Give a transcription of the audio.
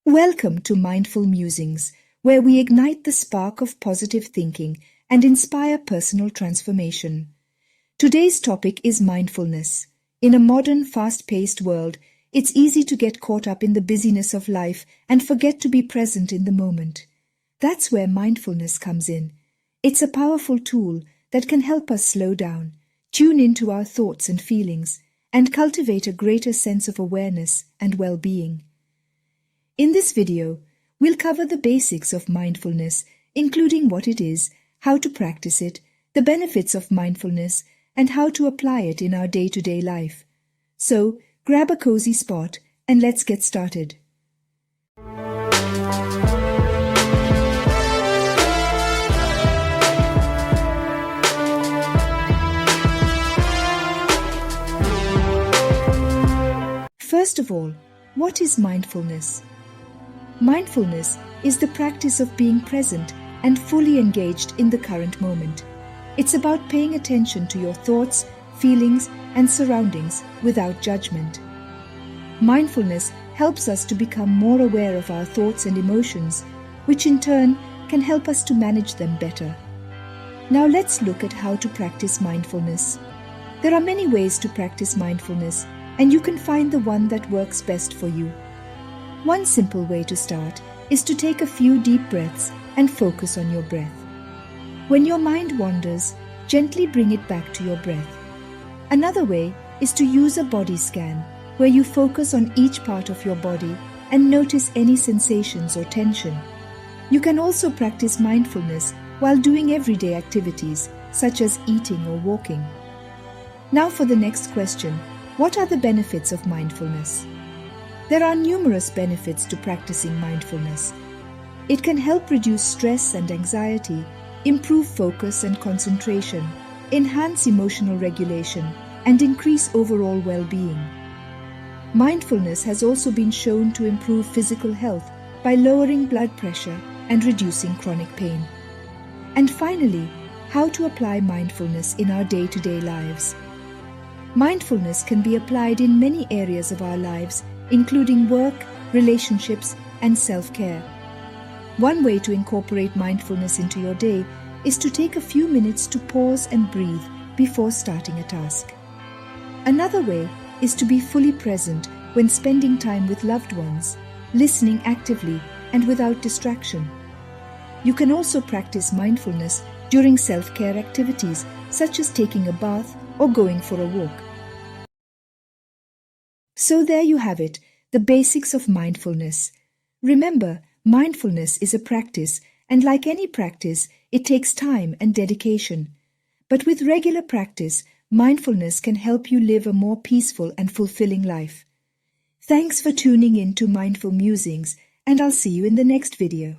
Welcome to Mindful Musings, where we ignite the spark of positive thinking and inspire personal transformation. Today's topic is mindfulness. In a modern, fast-paced world, it's easy to get caught up in the busyness of life and forget to be present in the moment. That's where mindfulness comes in. It's a powerful tool that can help us slow down, tune into our thoughts and feelings, and cultivate a greater sense of awareness and well-being. In this video, we'll cover the basics of mindfulness, including what it is, how to practice it, the benefits of mindfulness, and how to apply it in our day-to-day life. So, grab a cozy spot and let's get started. First of all, what is mindfulness? Mindfulness is the practice of being present and fully engaged in the current moment. It's about paying attention to your thoughts, feelings, and surroundings without judgment. Mindfulness helps us to become more aware of our thoughts and emotions, which in turn can help us to manage them better. Now let's look at how to practice mindfulness. There are many ways to practice mindfulness, and you can find the one that works best for you. One simple way to start is to take a few deep breaths and focus on your breath. When your mind wanders, gently bring it back to your breath. Another way is to use a body scan, where you focus on each part of your body and notice any sensations or tension. You can also practice mindfulness while doing everyday activities, such as eating or walking. Now for the next question, what are the benefits of mindfulness? There are numerous benefits to practicing mindfulness. It can help reduce stress and anxiety, improve focus and concentration, enhance emotional regulation, and increase overall well-being. Mindfulness has also been shown to improve physical health by lowering blood pressure and reducing chronic pain. And finally, how to apply mindfulness in our day-to-day lives. Mindfulness can be applied in many areas of our lives, including work, relationships, and self-care. One way to incorporate mindfulness into your day is to take a few minutes to pause and breathe before starting a task. Another way is to be fully present when spending time with loved ones, listening actively and without distraction. You can also practice mindfulness during self-care activities such as taking a bath or going for a walk. So there you have it, the basics of mindfulness. Remember, mindfulness is a practice, and like any practice, it takes time and dedication. But with regular practice, mindfulness can help you live a more peaceful and fulfilling life. Thanks for tuning in to Mindful Musings, and I'll see you in the next video.